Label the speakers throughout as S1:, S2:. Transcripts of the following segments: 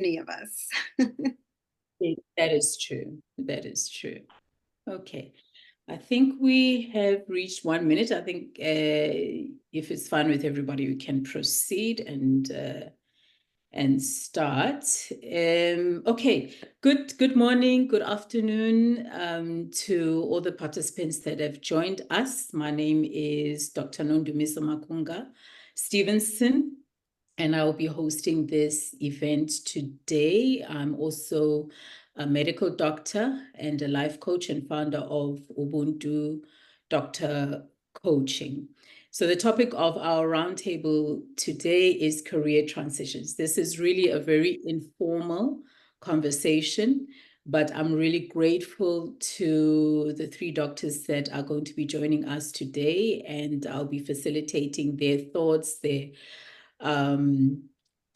S1: any of us.
S2: That is true. That is true. Okay. I think we have reached 1 minute. I think if it's fine with everybody, we can proceed and start. Okay. Good morning, good afternoon to all the participants that have joined us. My name is Dr. Nondumiso Makhunga-Stevenson, and I will be hosting this event today. I'm also a medical doctor and a life coach and founder of Ubuntu Doctor Coaching. So the topic of our roundtable today is career transitions. This is really a very informal conversation, but I'm really grateful to the 3 doctors that are going to be joining us today, and I'll be facilitating their thoughts, their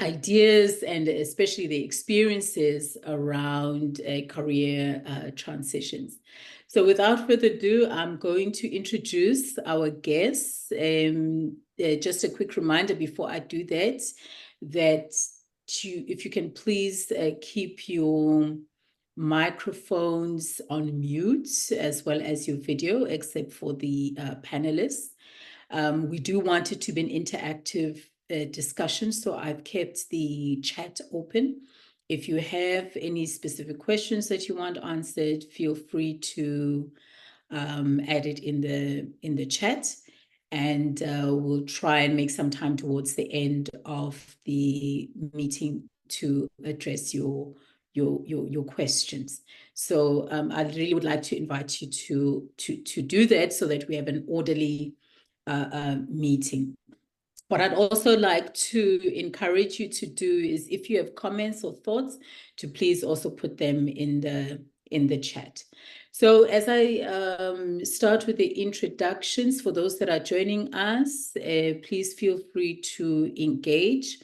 S2: ideas, and especially the experiences around career transitions. So without further ado, I'm going to introduce our guests. Just a quick reminder before I do that, if you can please keep your microphones on mute as well as your video, except for the panelists. We do want it to be an interactive discussion, so I've kept the chat open. If you have any specific questions that you want answered, feel free to add it in the chat, and we'll try and make some time towards the end of the meeting to address your questions. So I really would like to invite you to do that so that we have an orderly meeting. What I'd also like to encourage you to do is, if you have comments or thoughts, to please also put them in the chat. So as I start with the introductions, for those that are joining us, please feel free to engage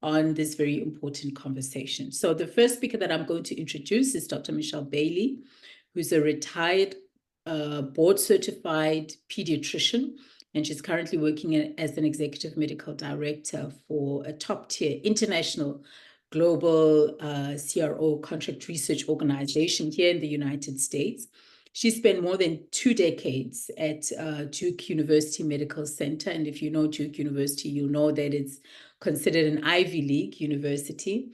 S2: on this very important conversation. So the first speaker that I'm going to introduce is Dr. Michelle Bailey, who's a retired board-certified pediatrician, and she's currently working as an executive medical director for a top-tier international global CRO contract research organization here in the United States. She spent more than 2 decades at Duke University Medical Center. And if you know Duke University, you'll know that it's considered an Ivy League university,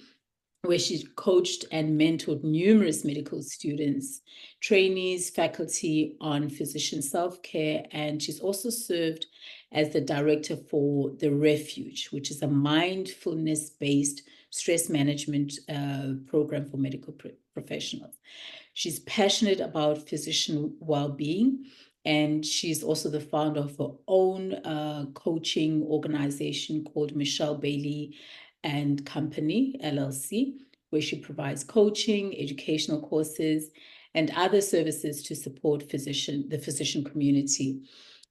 S2: where she coached and mentored numerous medical students, trainees, faculty on physician self-care, and she's also served as the director for The Refuge, which is a mindfulness-based stress management program for medical professionals. She's passionate about physician well-being, and she's also the founder of her own coaching organization called Michelle Bailey and Company, LLC, where she provides coaching, educational courses, and other services to support the physician community.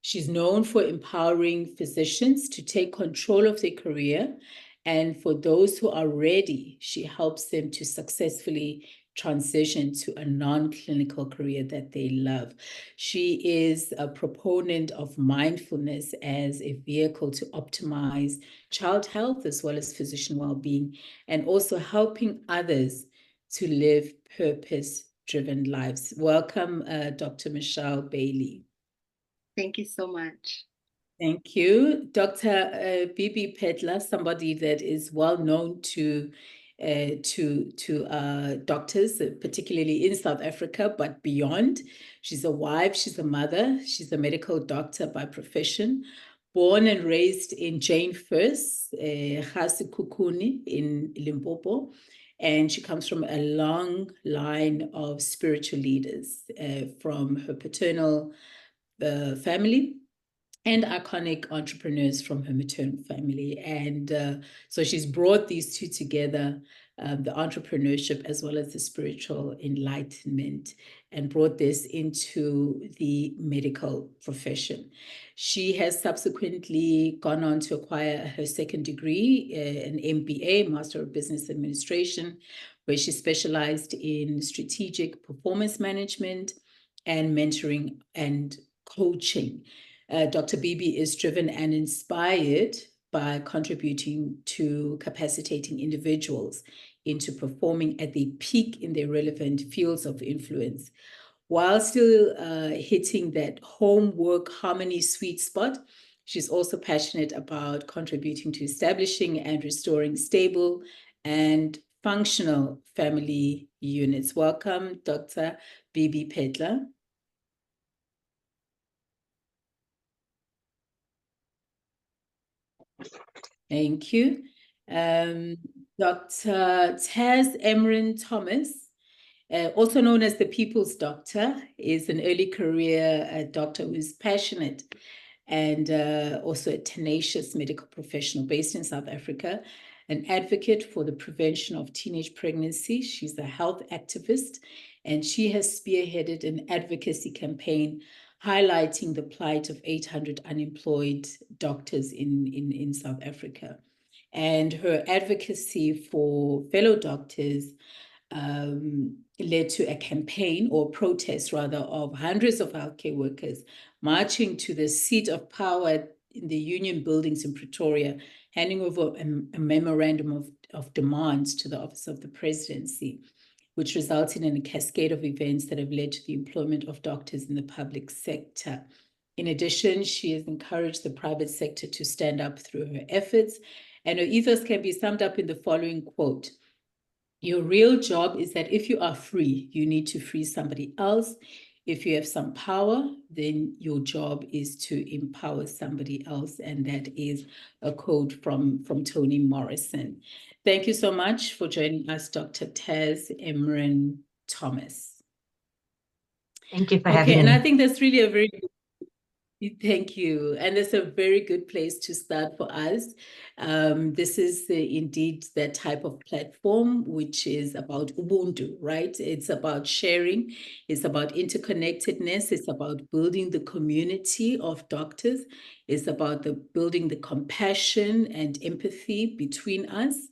S2: She's known for empowering physicians to take control of their career, and for those who are ready, she helps them to successfully transition to a non-clinical career that they love. She is a proponent of mindfulness as a vehicle to optimize child health as well as physician well-being, and also helping others to live purpose-driven lives. Welcome, Dr. Michelle Bailey.
S1: Thank you so much.
S2: Thank you. Dr. Bibi Phetla, somebody that is well known to doctors, particularly in South Africa, but beyond. She's a wife, she's a mother, she's a medical doctor by profession, born and raised in Jane First, Kukuni in Limpopo. And she comes from a long line of spiritual leaders from her paternal family, and iconic entrepreneurs from her maternal family. And so she's brought these two together, the entrepreneurship as well as the spiritual enlightenment, and brought this into the medical profession. She has subsequently gone on to acquire her second degree, an MBA, Master of Business Administration, where she specialized in strategic performance management and mentoring and coaching. Dr. Bibi is driven and inspired by contributing to capacitating individuals into performing at their peak in their relevant fields of influence, while still hitting that homework harmony sweet spot. She's also passionate about contributing to establishing and restoring stable and functional family units. Welcome, Dr. Bibi Phetla. Thank you. Dr. Emeran Thomas, also known as the People's Doctor, is an early career doctor who is passionate and also a tenacious medical professional based in South Africa, an advocate for the prevention of teenage pregnancy. She's a health activist, and she has spearheaded an advocacy campaign highlighting the plight of 800 unemployed doctors in South Africa. And her advocacy for fellow doctors led to a campaign, or protest rather, of hundreds of healthcare workers marching to the seat of power in the union buildings in Pretoria, handing over a memorandum of demands to the Office of the Presidency, which resulted in a cascade of events that have led to the employment of doctors in the public sector. In addition, she has encouraged the private sector to stand up through her efforts, and her ethos can be summed up in the following quote: "Your real job is that if you are free, you need to free somebody else. If you have some power, then your job is to empower somebody else." And that is a quote from Toni Morrison. Thank you so much for joining us, Dr. Emeran Thomas.
S3: Thank you for having me.
S2: And I think that's really a very good. Thank you. And it's a very good place to start for us. This is indeed that type of platform, which is about Ubuntu, right? It's about sharing. It's about interconnectedness. It's about building the community of doctors. It's about building the compassion and empathy between us.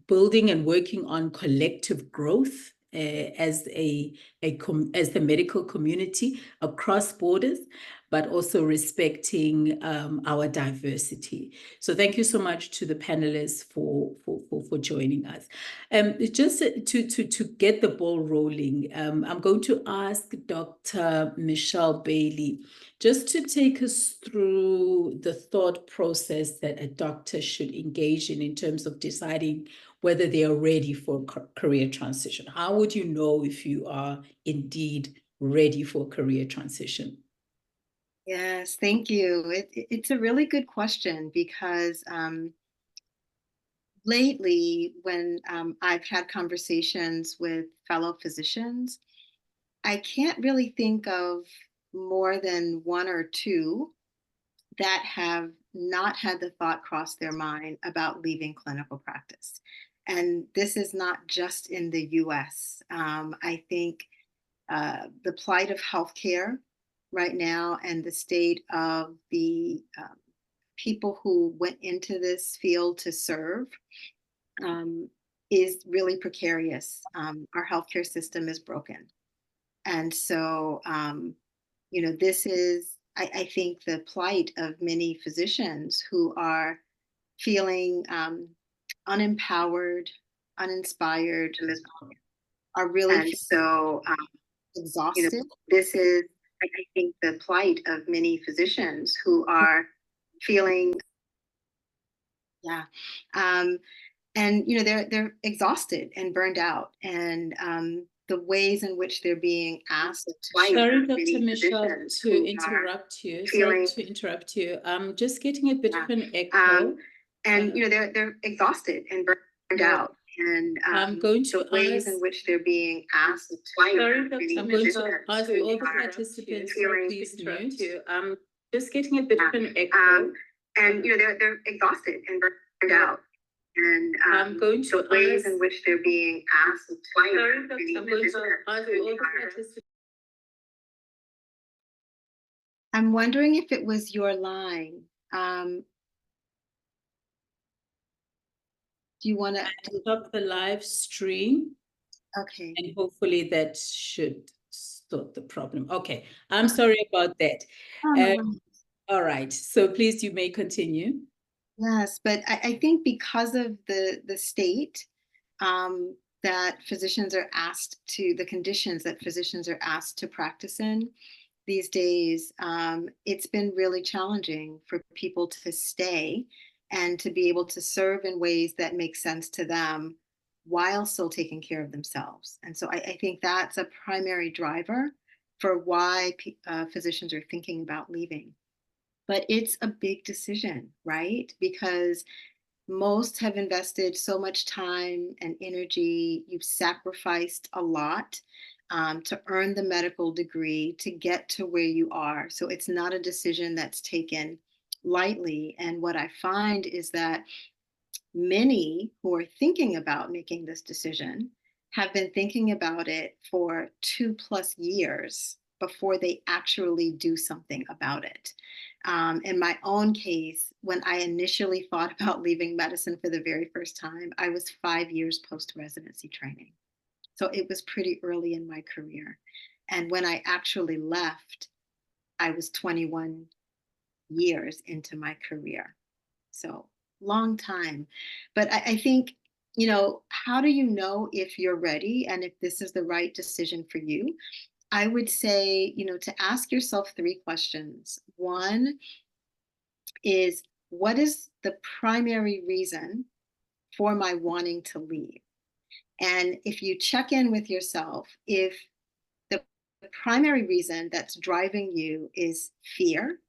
S2: Building and working on collective growth as the medical community across borders, but also respecting our diversity. So thank you so much to the panelists for joining us. Just to get the ball rolling, I'm going to ask Dr. Michelle Bailey just to take us through the thought process that a doctor should engage in terms of deciding whether they are ready for career transition. How would you know if you are indeed ready for career transition?
S1: Yes, thank you. It's a really good question because lately, when I've had conversations with fellow physicians, I can't really think of more than one or two that have not had the thought cross their mind about leaving clinical practice. And this is not just in the US. I think the plight of healthcare right now and the state of the people who went into this field to serve is really precarious. Our healthcare system is broken. And so, this is, I think, the plight of many physicians who are feeling unempowered, uninspired, are really exhausted. This is, I think, the plight of many physicians who are feeling, and they're exhausted and burned out, and the ways in which they're being asked to.
S2: Sorry, Dr. Michelle, to interrupt you. I'm just getting a bit of an echo.
S1: They're exhausted and burned out. And
S2: I'm going to
S1: the ways in which they're being asked to.
S2: Sorry, Dr. I'm going to ask all the participants to please mute. I'm just getting a bit of an echo.
S1: They're exhausted and burned out. And
S2: I'm going to
S1: the ways in which they're being asked to.
S2: Sorry, Dr. I'm going to ask all the participants.
S1: I'm wondering if it was your line. Do you want to
S2: stop the live stream?
S1: Okay.
S2: And hopefully that should sort the problem. Okay, I'm sorry about that. All right, so please, you may continue.
S1: Yes, but I think because of the state that physicians are asked to, the conditions that physicians are asked to practice in these days, it's been really challenging for people to stay and to be able to serve in ways that make sense to them while still taking care of themselves. And so I think that's a primary driver for why physicians are thinking about leaving. But it's a big decision, right? Because most have invested so much time and energy. You've sacrificed a lot to earn the medical degree to get to where you are. So it's not a decision that's taken lightly. And what I find is that many who are thinking about making this decision have been thinking about it for 2+ years before they actually do something about it. In my own case, when I initially thought about leaving medicine for the very first time, I was 5 years post residency training. So it was pretty early in my career. And when I actually left, I was 21 years into my career. So long time. But I think, how do you know if you're ready and if this is the right decision for you? I would say, to ask yourself 3 questions. One is, what is the primary reason for my wanting to leave? And if you check in with yourself, if the primary reason that's driving you is fear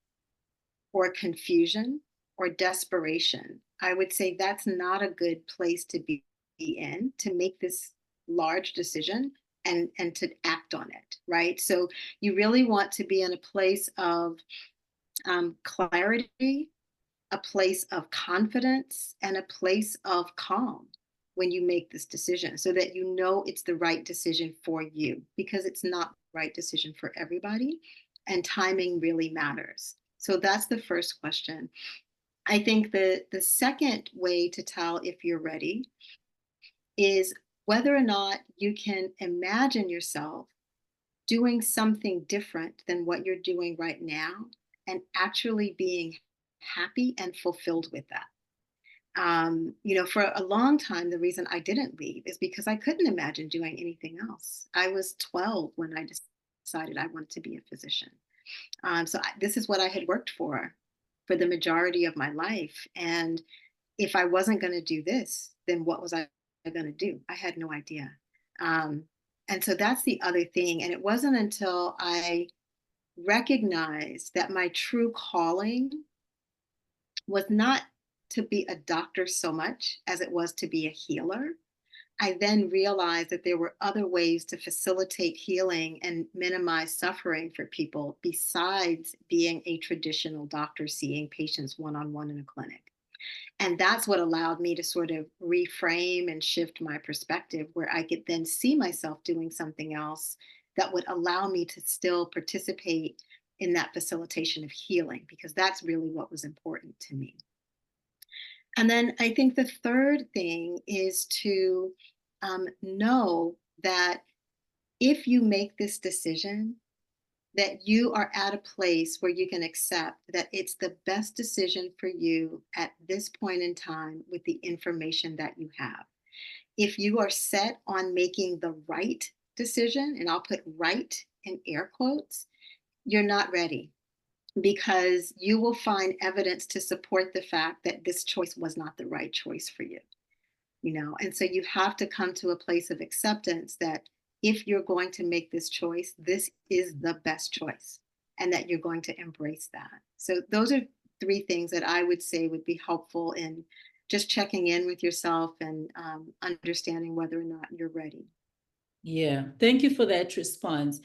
S1: or confusion or desperation, I would say that's not a good place to be in to make this large decision and to act on it, right? So you really want to be in a place of clarity, a place of confidence, and a place of calm when you make this decision so that you know it's the right decision for you, because it's not the right decision for everybody, and timing really matters. So that's the first question. I think the second way to tell if you're ready is whether or not you can imagine yourself doing something different than what you're doing right now and actually being happy and fulfilled with that. For a long time, the reason I didn't leave is because I couldn't imagine doing anything else. I was 12 when I decided I wanted to be a physician. This is what I had worked for the majority of my life. And if I wasn't going to do this, then what was I going to do? I had no idea. And so that's the other thing. And it wasn't until I recognized that my true calling was not to be a doctor so much as it was to be a healer. I then realized that there were other ways to facilitate healing and minimize suffering for people besides being a traditional doctor seeing patients one-on-one in a clinic. And that's what allowed me to sort of reframe and shift my perspective, where I could then see myself doing something else that would allow me to still participate in that facilitation of healing, because that's really what was important to me. And then I think the third thing is to know that if you make this decision, that you are at a place where you can accept that it's the best decision for you at this point in time with the information that you have. If you are set on making the right decision, and I'll put right in air quotes, you're not ready, because you will find evidence to support the fact that this choice was not the right choice for you. And so you have to come to a place of acceptance that if you're going to make this choice, this is the best choice, and that you're going to embrace that. So those are 3 things that I would say would be helpful in just checking in with yourself and understanding whether or not you're ready.
S2: Yeah, thank you for that response.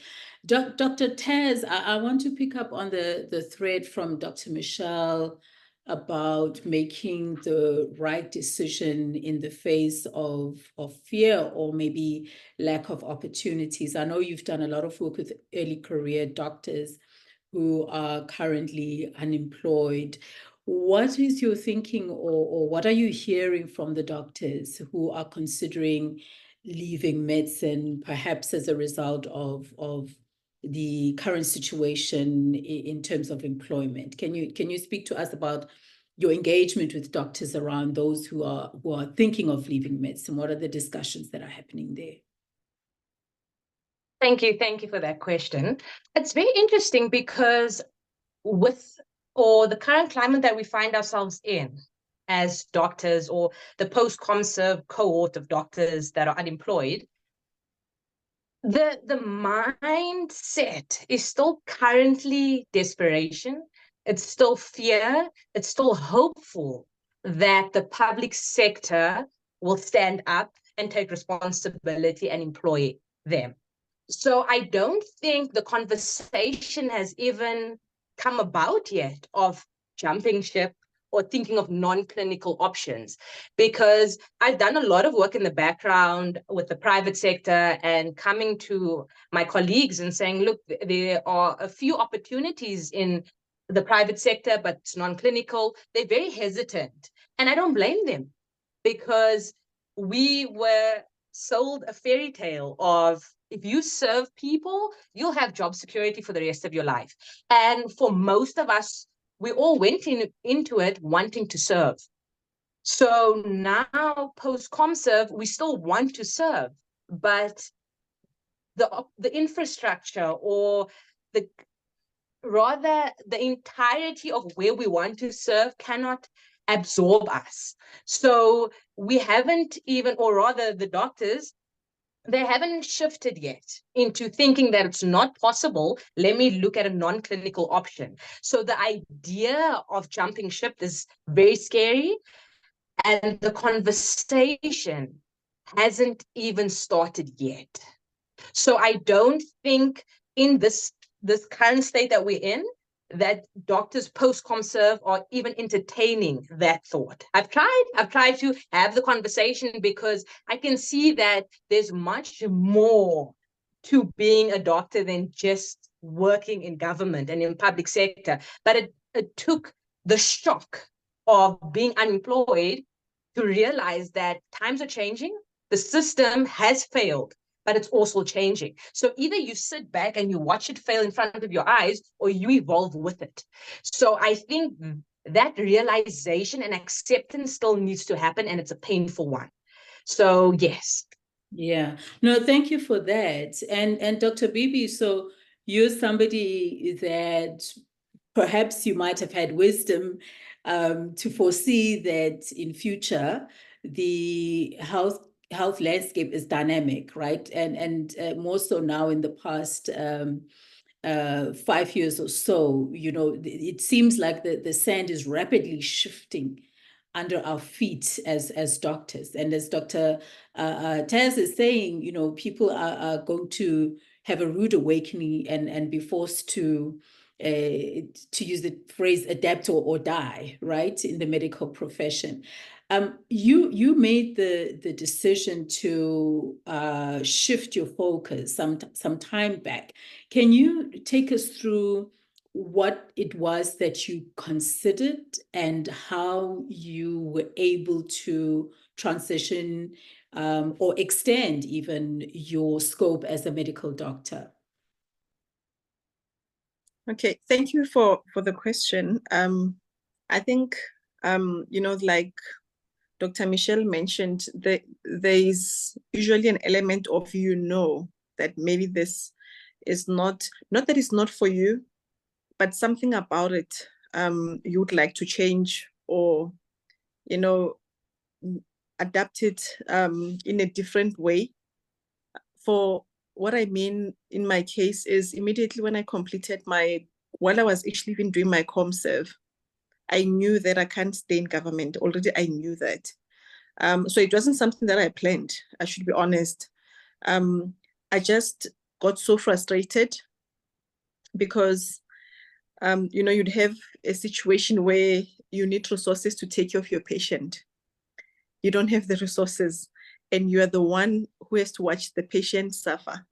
S2: Dr. Taz, I want to pick up on the thread from Dr. Michelle about making the right decision in the face of fear or maybe lack of opportunities. I know you've done a lot of work with early career doctors who are currently unemployed. What is your thinking, or what are you hearing from the doctors who are considering leaving medicine, perhaps as a result of the current situation in terms of employment? Can you speak to us about your engagement with doctors around those who are thinking of leaving medicine? What are the discussions that are happening there?
S3: Thank you for that question. It's very interesting because the current climate that we find ourselves in as doctors, or the post-ComServe cohort of doctors that are unemployed, the mindset is still currently desperation. It's still fear. It's still hopeful that the public sector will stand up and take responsibility and employ them. So I don't think the conversation has even come about yet of jumping ship or thinking of non-clinical options, because I've done a lot of work in the background with the private sector and coming to my colleagues and saying, look, there are a few opportunities in the private sector, but it's non-clinical. They're very hesitant. And I don't blame them, because we were sold a fairy tale of, if you serve people, you'll have job security for the rest of your life. And for most of us, we all went into it wanting to serve. So now post-ComServe, we still want to serve, but the infrastructure, or rather the entirety of where we want to serve, cannot absorb us. So we haven't even, or rather the doctors, they haven't shifted yet into thinking that it's not possible. Let me look at a non-clinical option. So the idea of jumping ship is very scary, and the conversation hasn't even started yet. So I don't think in this current state that we're in, that doctors post-ComServe are even entertaining that thought. I've tried to have the conversation, because I can see that there's much more to being a doctor than just working in government and in public sector. But it took the shock of being unemployed to realize that times are changing, the system has failed, but it's also changing. So either you sit back and you watch it fail in front of your eyes, or you evolve with it. So I think that realization and acceptance still needs to happen, and it's a painful one. So yes.
S2: Yeah, no, thank you for that. And Dr. Bibi, so you're somebody that perhaps you might have had wisdom to foresee that in future the health landscape is dynamic, right? And more so now in the past 5 years or so, you know, it seems like the sand is rapidly shifting under our feet as doctors. And as Dr. Taz is saying, you know, people are going to have a rude awakening and be forced to use the phrase adapt or die, right, in the medical profession. You made the decision to shift your focus some time back. Can you take us through what it was that you considered and how you were able to transition or extend even your scope as a medical doctor?
S4: Okay, thank you for the question. I think, you know, like Dr. Michelle mentioned, there is usually an element of, you know, that maybe this is not that it's not for you, but something about it you would like to change, or, you know, adapt it in a different way. For what I mean in my case is, immediately when I completed while I was actually even doing my ComServe, I knew that I can't stay in government. Already I knew that. So it wasn't something that I planned, I should be honest. I just got so frustrated because, you know, you'd have a situation where you need resources to take care of your patient. You don't have the resources, and you are the one who has to watch the patient suffer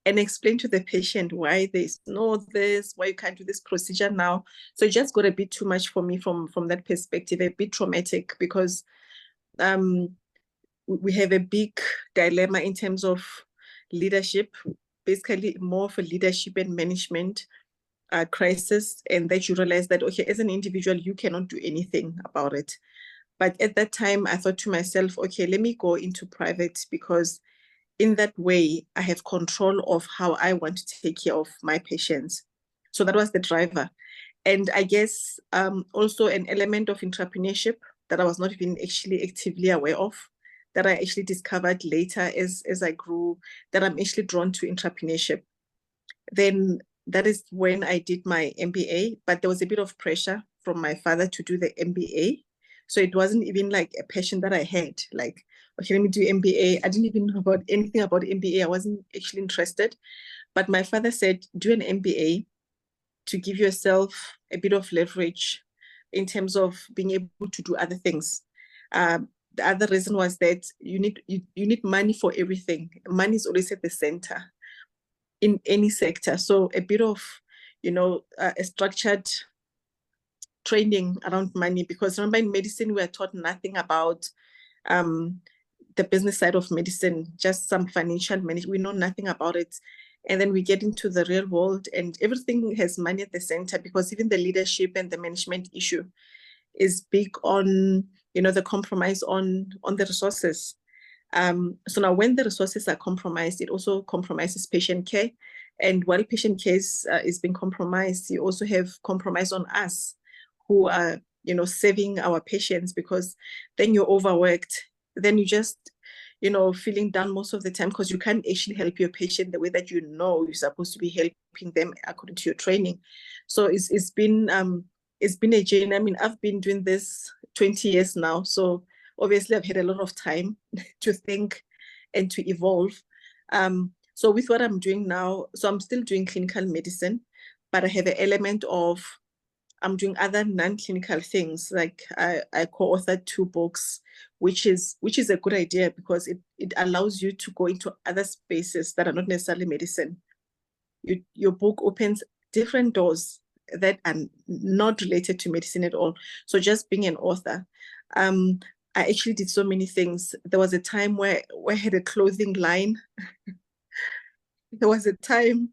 S4: and explain to the patient why there's no this, why you can't do this procedure now. So it just got a bit too much for me from that perspective, a bit traumatic, because we have a big dilemma in terms of leadership, basically more for leadership and management. crisis, and that you realize that, okay, as an individual, you cannot do anything about it. But at that time, I thought to myself, okay, let me go into private, because in that way, I have control of how I want to take care of my patients. So that was the driver. And I guess also an element of entrepreneurship that I was not even actually actively aware of, that I actually discovered later as I grew, that I'm actually drawn to entrepreneurship. Then that is when I did my MBA, but there was a bit of pressure from my father to do the MBA. So it wasn't even like a passion that I had, like, okay, let me do MBA. I didn't even know about anything about MBA. I wasn't actually interested. But my father said, do an MBA to give yourself a bit of leverage in terms of being able to do other things. The other reason was that you need money for everything. Money is always at the center in any sector. So a bit of, a structured training around money, because remember in medicine, we are taught nothing about the business side of medicine, just some financial management. We know nothing about it. And then we get into the real world and everything has money at the center, because even the leadership and the management issue is big on, the compromise on the resources. So now when the resources are compromised, it also compromises patient care. And while patient care is being compromised, you also have compromise on us who are, serving our patients, because then you're overworked. Then you just, feeling down most of the time, because you can't actually help your patient the way that you're supposed to be helping them according to your training. So it's been a journey. I mean, I've been doing this 20 years now. So obviously I've had a lot of time to think and to evolve. So with what I'm doing now, so I'm still doing clinical medicine, but I have an element of, I'm doing other non-clinical things. Like I co-authored 2 books, which is a good idea, because it allows you to go into other spaces that are not necessarily medicine. Your book opens different doors that are not related to medicine at all. So just being an author, I actually did so many things. There was a time where I had a clothing line. There was a time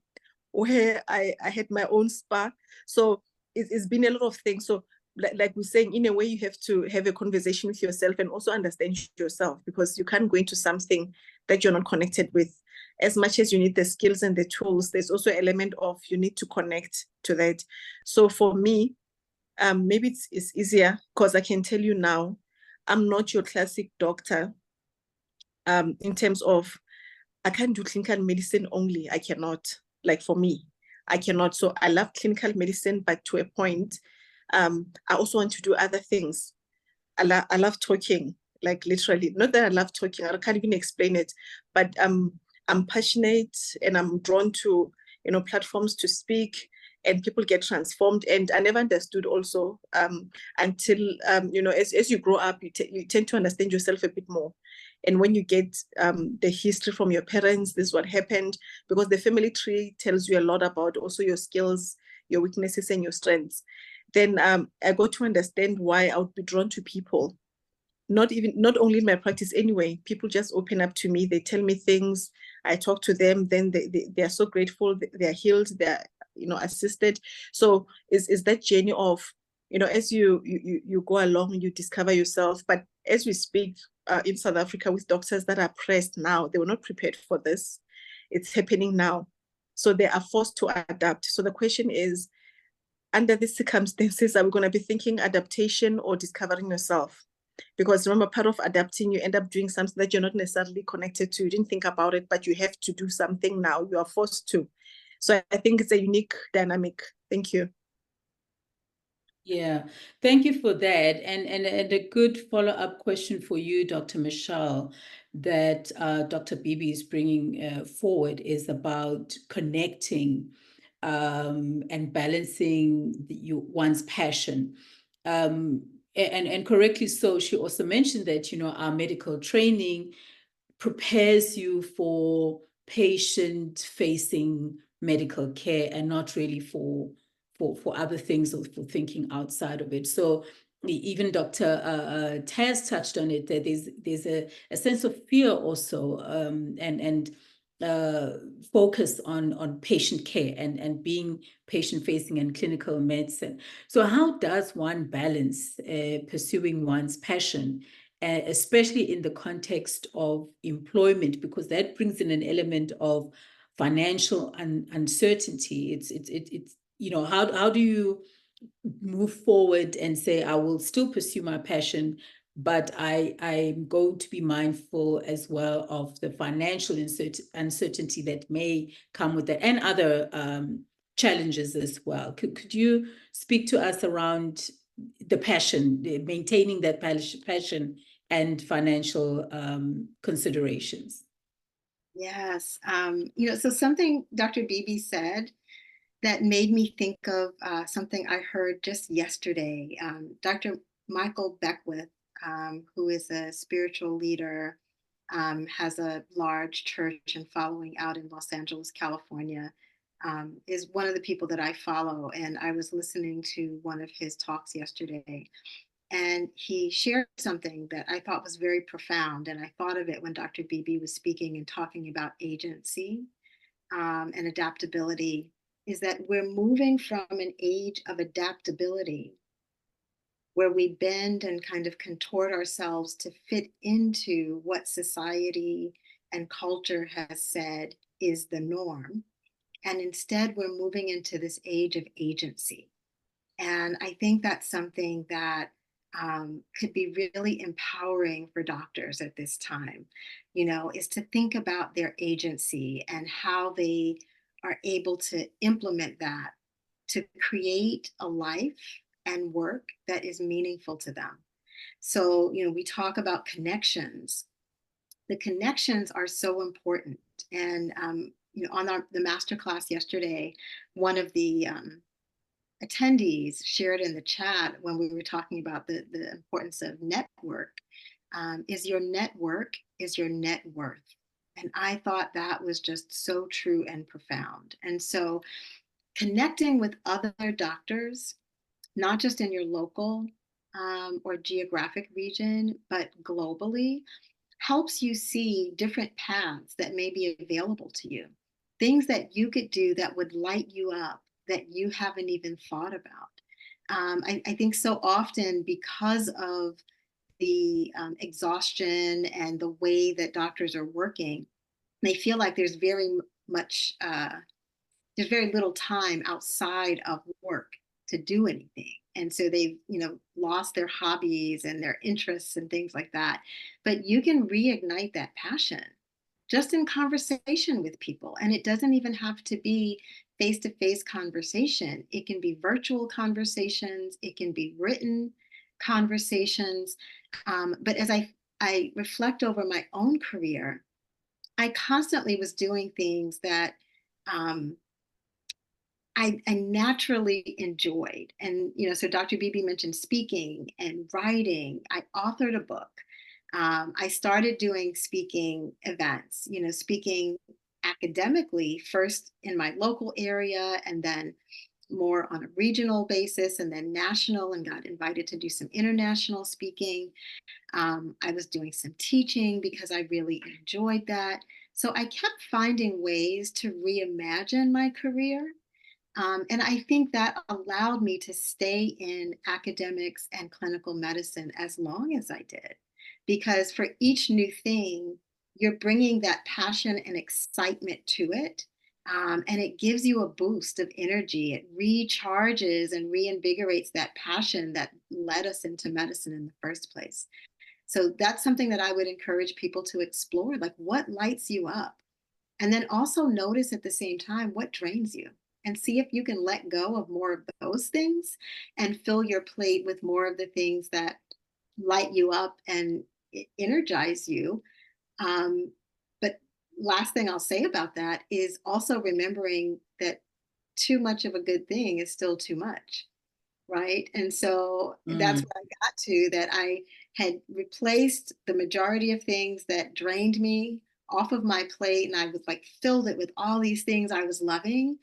S4: where I had my own spa. So it's been a lot of things. So like we're saying, in a way, you have to have a conversation with yourself and also understand yourself, because you can't go into something that you're not connected with. As much as you need the skills and the tools, there's also an element of you need to connect to that. So for me, maybe it's easier, because I can tell you now, I'm not your classic doctor in terms of, I can't do clinical medicine only. I cannot. Like for me, I cannot. So I love clinical medicine, but to a point, I also want to do other things. I love talking, like literally. Not that I love talking, I can't even explain it, but I'm passionate and I'm drawn to, platforms to speak, and people get transformed. And I never understood also until, as you grow up, you tend to understand yourself a bit more. And when you get the history from your parents, this is what happened, because the family tree tells you a lot about also your skills, your weaknesses, and your strengths. Then I got to understand why I would be drawn to people. Not only in my practice anyway, people just open up to me, they tell me things, I talk to them, then they are so grateful, they are healed, they're assisted. So is that journey of, as you go along, you discover yourself. But as we speak in South Africa with doctors that are pressed now, they were not prepared for this. It's happening now. So they are forced to adapt. So the question is, under these circumstances, are we going to be thinking adaptation or discovering yourself? Because remember, part of adapting, you end up doing something that you're not necessarily connected to. You didn't think about it, but you have to do something now. You are forced to. So I think it's a unique dynamic. Thank you.
S2: Yeah, thank you for that. And a good follow-up question for you, Dr. Michelle, that Dr. Bibi is bringing forward is about connecting and balancing one's passion. And correctly so, she also mentioned that, our medical training prepares you for patient-facing medical care and not really for other things or for thinking outside of it. So even Dr. Taz touched on it, that there's a sense of fear also, and focus on patient care and being patient-facing and clinical medicine. So how does one balance pursuing one's passion, especially in the context of employment, because that brings in an element of financial uncertainty. It's you know, how do you move forward and say, I will still pursue my passion, but I'm going to be mindful as well of the financial uncertainty that may come with that, and other challenges as well. Could you speak to us around the passion, maintaining that passion and financial considerations?
S1: Yes. You know, so something Dr. Beebe said that made me think of something I heard just yesterday. Dr. Michael Beckwith, who is a spiritual leader, has a large church and following out in Los Angeles, California, is one of the people that I follow. And I was listening to one of his talks yesterday, and he shared something that I thought was very profound. And I thought of it when Dr. Beebe was speaking and talking about agency and adaptability, is that we're moving from an age of adaptability where we bend and kind of contort ourselves to fit into what society and culture has said is the norm. And instead, we're moving into this age of agency. And I think that's something that could be really empowering for doctors at this time, you know, is to think about their agency and how they are able to implement that to create a life and work that is meaningful to them. So, you know, we talk about connections. The connections are so important. And, you know, on the masterclass yesterday, one of the attendees shared in the chat when we were talking about the importance of network, is your network is your net worth. And I thought that was just so true and profound. And so connecting with other doctors, not just in your local or geographic region, but globally, helps you see different paths that may be available to you, things that you could do that would light you up that you haven't even thought about. I think so often, because of the exhaustion and the way that doctors are working, they feel like there's very much there's very little time outside of work to do anything. And so they've, you know, lost their hobbies and their interests and things like that. But you can reignite that passion just in conversation with people. And it doesn't even have to be face-to-face conversation. It can be virtual conversations. It can be written conversations. But as I reflect over my own career, I constantly was doing things that I naturally enjoyed. And, you know, so Dr. Beebe mentioned speaking and writing. I authored a book. I started doing speaking events, you know, speaking academically, first in my local area and then more on a regional basis and then national, and got invited to do some international speaking. I was doing some teaching because I really enjoyed that. So I kept finding ways to reimagine my career. And I think that allowed me to stay in academics and clinical medicine as long as I did, because for each new thing, you're bringing that passion and excitement to it. And it gives you a boost of energy. It recharges and reinvigorates that passion that led us into medicine in the first place. So that's something that I would encourage people to explore, like what lights you up. And then also notice at the same time what drains you, and see if you can let go of more of those things and fill your plate with more of the things that light you up and energize you. But last thing I'll say about that is also remembering that too much of a good thing is still too much, right? And so that's where I got to, that I had replaced the majority of things that drained me off of my plate, and I was like filled it with all these things I was loving.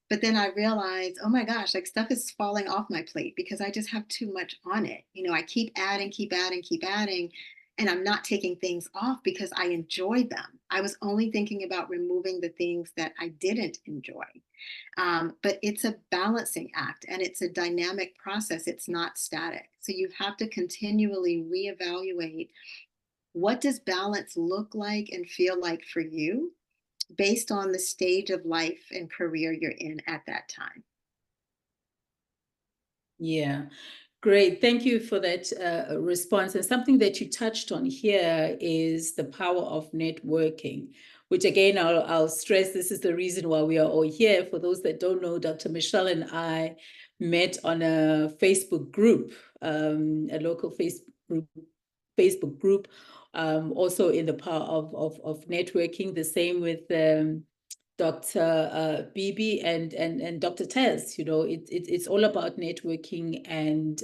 S1: But then I realized, oh my gosh, like stuff is falling off my plate because I just have too much on it. You know, I keep adding, keep adding, keep adding. And I'm not taking things off because I enjoy them. I was only thinking about removing the things that I didn't enjoy. But it's a balancing act and it's a dynamic process. It's not static. So you have to continually reevaluate, what does balance look like and feel like for you based on the stage of life and career you're in at that time.
S2: Yeah, great. Thank you for that response. And something that you touched on here is the power of networking, which again, I'll stress, this is the reason why we are all here. For those that don't know, Dr. Michelle and I met on a Facebook group, a local Facebook group, also in the power of networking. The same with Dr. Bibi and Dr. Tez. You know, it's all about networking and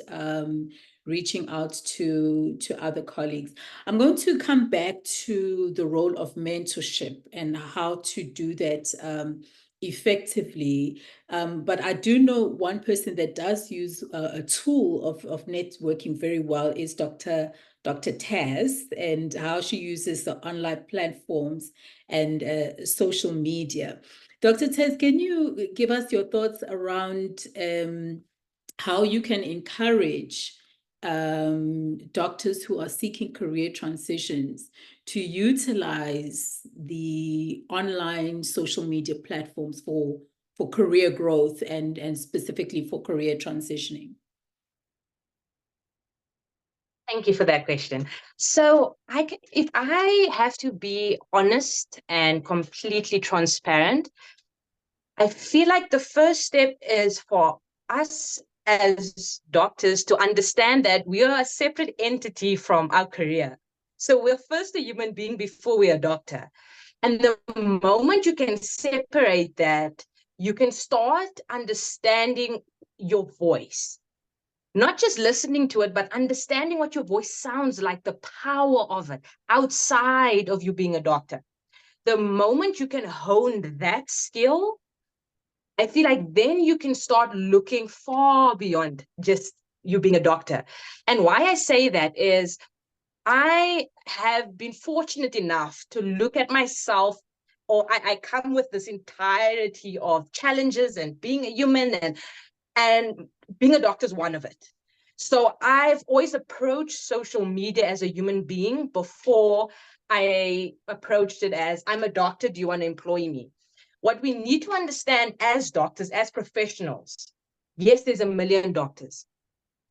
S2: reaching out to other colleagues. I'm going to come back to the role of mentorship and how to do that effectively. But I do know one person that does use a tool of networking very well is Dr. Taz, and how she uses the online platforms and social media. Dr. Tez, can you give us your thoughts around how you can encourage doctors who are seeking career transitions to utilize the online social media platforms for career growth and specifically for career transitioning?
S3: Thank you for that question. So if I have to be honest and completely transparent, I feel like the first step is for us as doctors to understand that we are a separate entity from our career. So we're first a human being before we're a doctor. And the moment you can separate that, you can start understanding your voice. Not just listening to it, but understanding what your voice sounds like, the power of it outside of you being a doctor. The moment you can hone that skill, I feel like then you can start looking far beyond just you being a doctor. And why I say that is I have been fortunate enough to look at myself, or I come with this entirety of challenges and being a human, and being a doctor is one of it. So I've always approached social media as a human being before I approached it as, I'm a doctor, do you want to employ me? What we need to understand as doctors, as professionals, yes, there's a million doctors.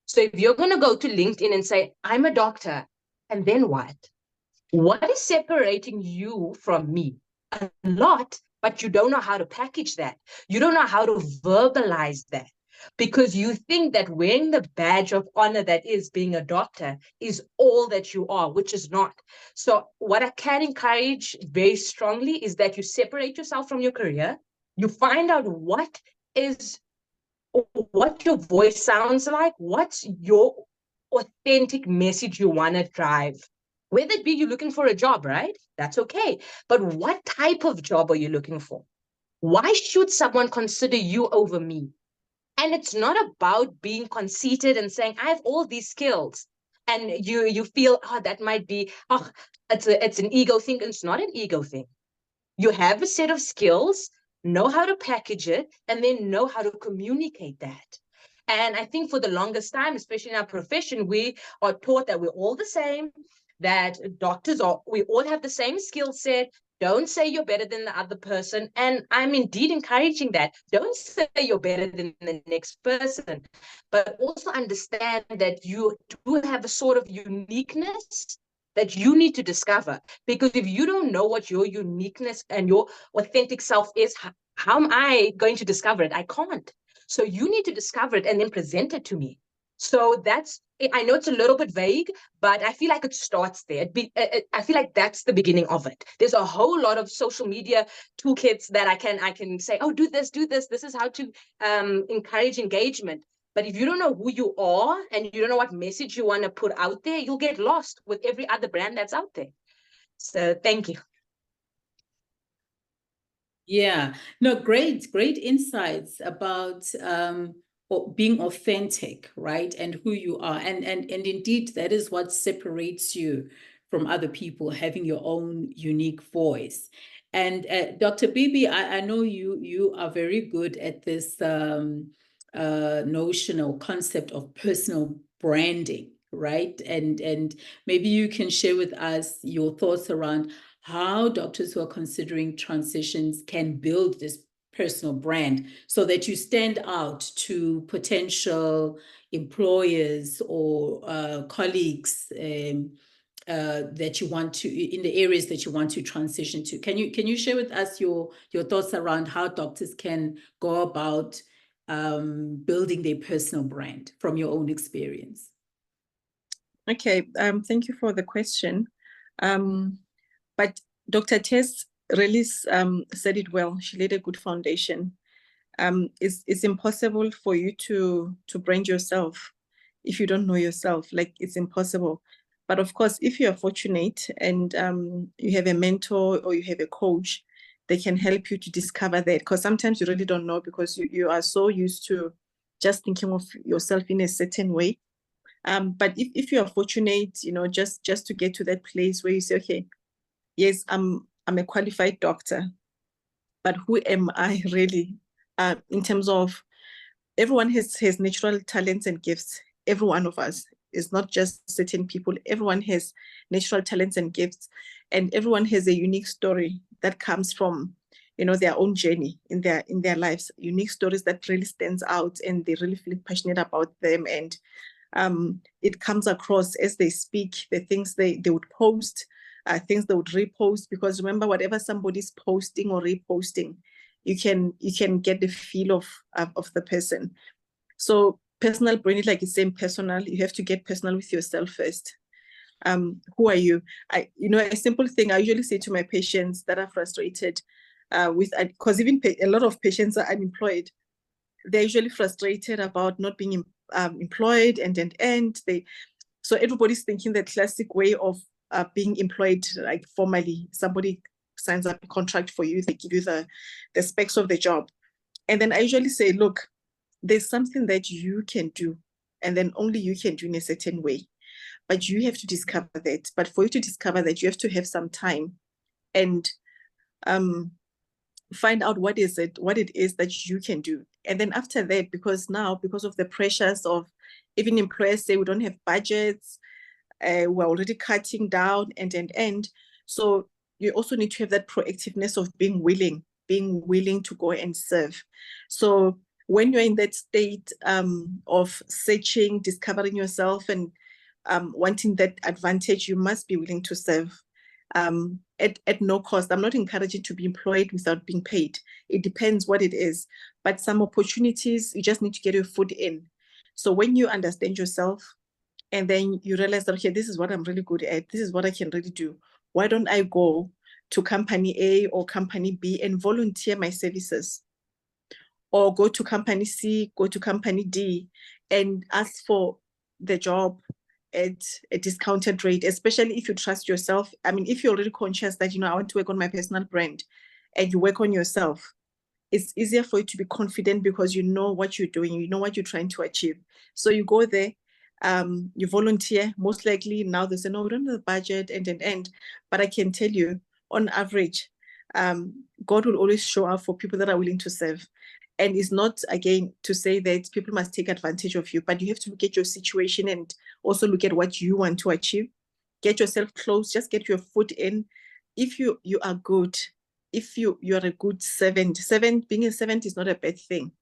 S3: So if you're going to go to LinkedIn and say, I'm a doctor, and then what? What is separating you from me? A lot, but you don't know how to package that. You don't know how to verbalize that, because you think that wearing the badge of honor that is being a doctor is all that you are, which is not. So what I can encourage very strongly is that you separate yourself from your career. You find out what your voice sounds like, what's your authentic message you want to drive. Whether it be you're looking for a job, right? That's okay. But what type of job are you looking for? Why should someone consider you over me? And it's not about being conceited and saying, I have all these skills. And you feel, oh, that might be, oh, it's an ego thing. It's not an ego thing. You have a set of skills, know how to package it, and then know how to communicate that. And I think for the longest time, especially in our profession, we are taught that we're all the same, that we all have the same skill set. Don't say you're better than the other person. And I'm indeed encouraging that. Don't say you're better than the next person, but also understand that you do have a sort of uniqueness that you need to discover. Because if you don't know what your uniqueness and your authentic self is, how am I going to discover it? I can't. So you need to discover it and then present it to me. So I know it's a little bit vague, but I feel like it starts there. I feel like that's the beginning of it. There's a whole lot of social media toolkits that I can say, oh, do this. This is how to encourage engagement. But if you don't know who you are and you don't know what message you want to put out there, you'll get lost with every other brand that's out there. So thank you.
S2: Yeah, no, great insights about or being authentic, right? And who you are. And indeed, that is what separates you from other people, having your own unique voice. And Dr. Bibi, I know you are very good at this notion or concept of personal branding, right? And maybe you can share with us your thoughts around how doctors who are considering transitions can build this personal brand so that you stand out to potential employers or colleagues that you want to, in the areas that you want to transition to. Can you share with us your thoughts around how doctors can go about building their personal brand from your own experience?
S4: Okay, thank you for the question. But Dr. Tess really said it well. She laid a good foundation. It's impossible for you to brand yourself if you don't know yourself. Like, it's impossible. But of course, if you are fortunate and you have a mentor or you have a coach, they can help you to discover that, because sometimes you really don't know, because you are so used to just thinking of yourself in a certain way. But if you are fortunate, you know, just to get to that place where you say, okay, yes, I'm a qualified doctor, but who am I really? In terms of, everyone has natural talents and gifts. Every one of us is not just certain people. Everyone has natural talents and gifts, and everyone has a unique story that comes from, you know, their own journey in their lives. Unique stories that really stands out, and they really feel passionate about them, and it comes across as they speak, the things they would post, things they would repost. Because remember, whatever somebody's posting or reposting, you can get the feel of the person. So personal branding, like it's saying personal, you have to get personal with yourself first. Who are you? A simple thing I usually say to my patients that are frustrated because even a lot of patients are unemployed. They're usually frustrated about not being employed, so everybody's thinking the classic way of being employed, like formally. Somebody signs up a contract for you, they give you the specs of the job. And then I usually say, look, there's something that you can do, and then only you can do in a certain way. But you have to discover that. But for you to discover that, you have to have some time and find out what it is that you can do. And then after that, because of the pressures of, even employers say we don't have budgets, we're already cutting down, and so you also need to have that proactiveness of being willing to go and serve. So when you're in that state of searching, discovering yourself, and wanting that advantage, you must be willing to serve at no cost. I'm not encouraging to be employed without being paid. It depends what it is. But some opportunities, you just need to get your foot in. So when you understand yourself, and then you realize that, okay, this is what I'm really good at, this is what I can really do, why don't I go to company A or company B and volunteer my services? Or go to company C, go to company D, and ask for the job at a discounted rate, especially if you trust yourself. I mean, if you're already conscious that, I want to work on my personal brand, and you work on yourself, it's easier for you to be confident because you know what you're doing, you know what you're trying to achieve. So you go there, you volunteer. Most likely now they say, no, we don't have the budget, and. But I can tell you, on average, God will always show up for people that are willing to serve. And it's not, again, to say that people must take advantage of you, but you have to look at your situation and also look at what you want to achieve. Get yourself close, just get your foot in. If you are good, if you are a good servant, being a servant is not a bad thing.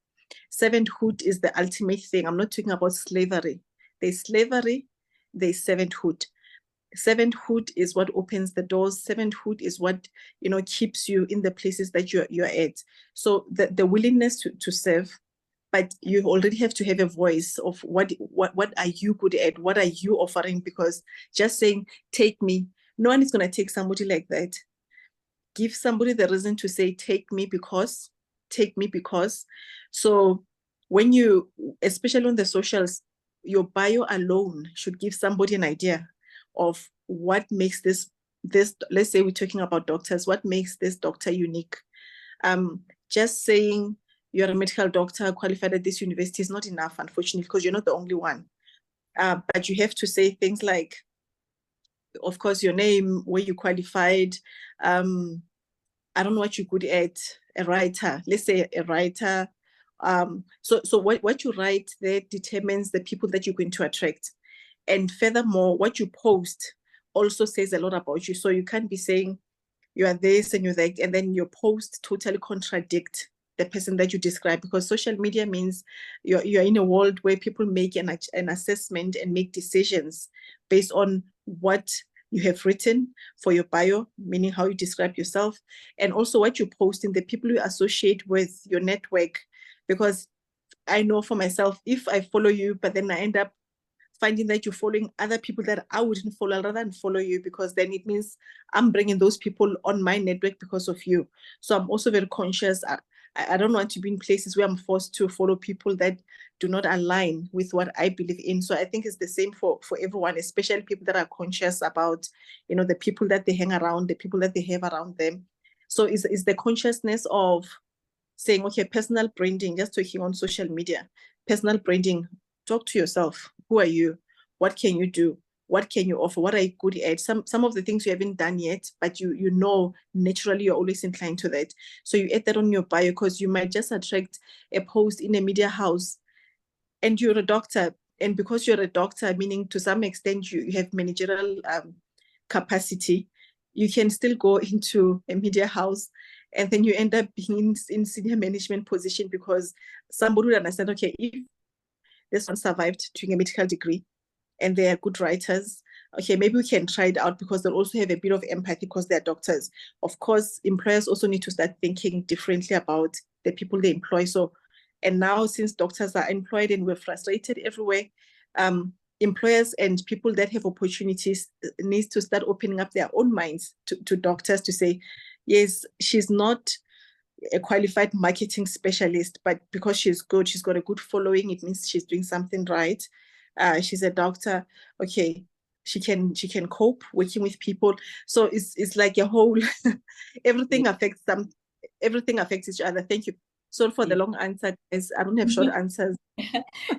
S4: Servanthood is the ultimate thing. I'm not talking about slavery. There's slavery, there's servanthood. Servanthood is what opens the doors. Servanthood is what, keeps you in the places that you're at. So the willingness to serve, but you already have to have a voice of what are you good at? What are you offering? Because just saying, take me, no one is going to take somebody like that. Give somebody the reason to say, take me because. So when you, especially on the socials, your bio alone should give somebody an idea of what makes this, let's say we're talking about doctors, what makes this doctor unique. Just saying you're a medical doctor qualified at this university is not enough, unfortunately, because you're not the only one. But you have to say things like, of course, your name, where you qualified. I don't know what you're good at. A writer, let's say a writer. So what you write there determines the people that you're going to attract. And furthermore, what you post also says a lot about you. So you can't be saying you are this and you're that, and then your post totally contradict the person that you describe, because social media means you're in a world where people make an assessment and make decisions based on what you have written for your bio, meaning how you describe yourself, and also what you post in the people you associate with, your network. Because I know for myself, if I follow you, but then I end up finding that you're following other people that I wouldn't follow, rather than follow you, because then it means I'm bringing those people on my network because of you. So I'm also very conscious. I don't want to be in places where I'm forced to follow people that do not align with what I believe in. So I think it's the same for everyone, especially people that are conscious about, the people that they hang around, the people that they have around them. So is the consciousness of saying, okay, personal branding, just talking on social media, personal branding, talk to yourself. Who are you? What can you do? What can you offer? What are you good at? Some of the things you haven't done yet, but you know naturally you're always inclined to that. So you add that on your bio, because you might just attract a post in a media house and you're a doctor. And because you're a doctor, meaning to some extent you have managerial capacity, you can still go into a media house and then you end up being in senior management position, because somebody would understand, okay, if this one survived doing a medical degree and they are good writers, okay, maybe we can try it out, because they'll also have a bit of empathy because they're doctors. Of course, employers also need to start thinking differently about the people they employ. So, and now since doctors are employed and we're frustrated everywhere, employers and people that have opportunities need to start opening up their own minds to doctors to say, yes, she's not a qualified marketing specialist, but because she's good, she's got a good following, it means she's doing something right. She's a doctor, okay, she can cope working with people. So it's like a whole everything affects each other. Thank you. Sorry for the long answer, guys. I don't have short answers.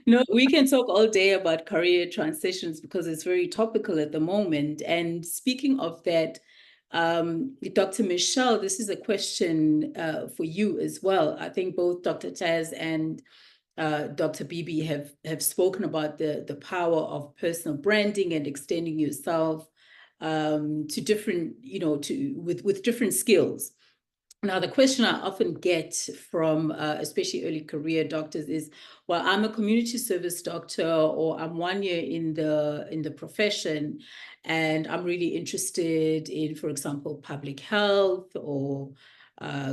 S2: No, we can talk all day about career transitions because it's very topical at the moment. And speaking of that, Dr. Michelle, this is a question for you as well. I think both Dr. Taz and Dr. Bibi have spoken about the power of personal branding and extending yourself to different, with different skills. Now, the question I often get from especially early career doctors is, well, I'm a community service doctor, or I'm 1 year in the profession, and I'm really interested in, for example, public health or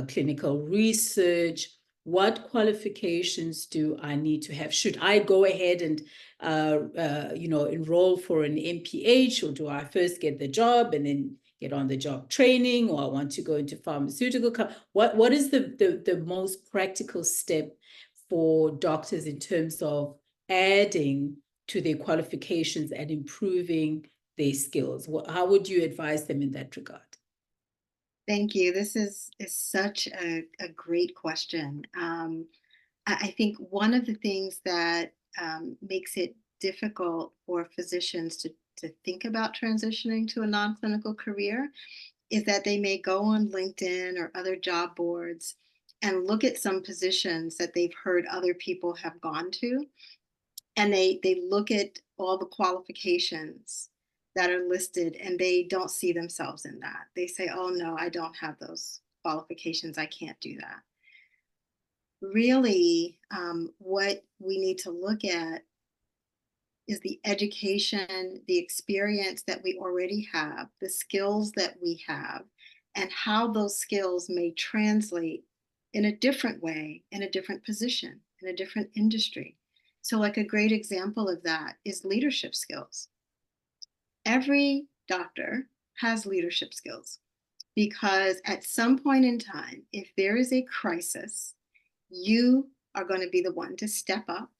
S2: clinical research. What qualifications do I need to have? Should I go ahead and enroll for an MPH, or do I first get the job and then get on the job training, or I want to go into pharmaceutical? What is the most practical step for doctors in terms of adding to their qualifications and improving their skills? How would you advise them in that regard?
S1: Thank you. This is such a great question. I think one of the things that makes it difficult for physicians to think about transitioning to a non-clinical career is that they may go on LinkedIn or other job boards and look at some positions that they've heard other people have gone to, and they look at all the qualifications that are listed and they don't see themselves in that. They say, oh no, I don't have those qualifications, I can't do that. Really, what we need to look at is the education, the experience that we already have, the skills that we have, and how those skills may translate in a different way, in a different position, in a different industry. So like a great example of that is leadership skills. Every doctor has leadership skills, because at some point in time, if there is a crisis, you are going to be the one to step up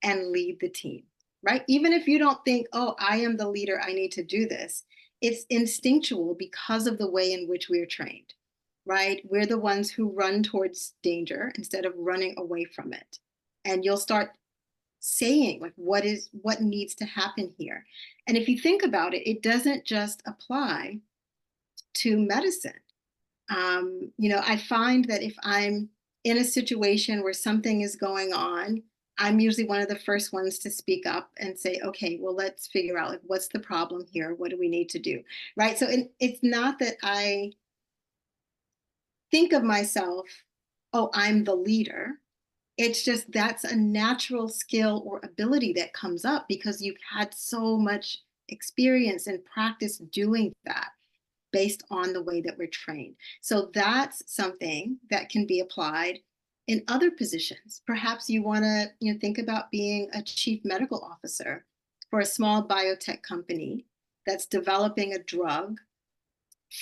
S1: and lead the team, right? Even if you don't think, oh, I am the leader, I need to do this, it's instinctual because of the way in which we are trained. right? We're the ones who run towards danger instead of running away from it. And you'll start saying like, what needs to happen here? And if you think about it, it doesn't just apply to medicine. I find that if I'm in a situation where something is going on, I'm usually one of the first ones to speak up and say, okay, well, let's figure out like, what's the problem here? What do we need to do? Right. So it's not that I think of myself, oh, I'm the leader. It's just that's a natural skill or ability that comes up because you've had so much experience and practice doing that based on the way that we're trained. So that's something that can be applied in other positions. Perhaps you want to think about being a chief medical officer for a small biotech company that's developing a drug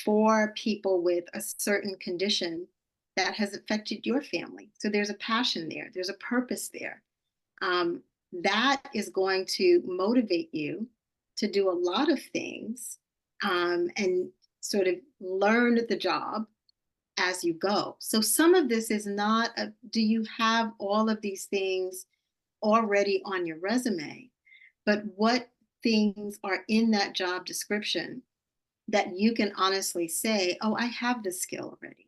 S1: for people with a certain condition that has affected your family. So there's a passion there, there's a purpose there. That is going to motivate you to do a lot of things and sort of learn the job as you go. So some of this is not, do you have all of these things already on your resume, but what things are in that job description that you can honestly say, oh, I have this skill already.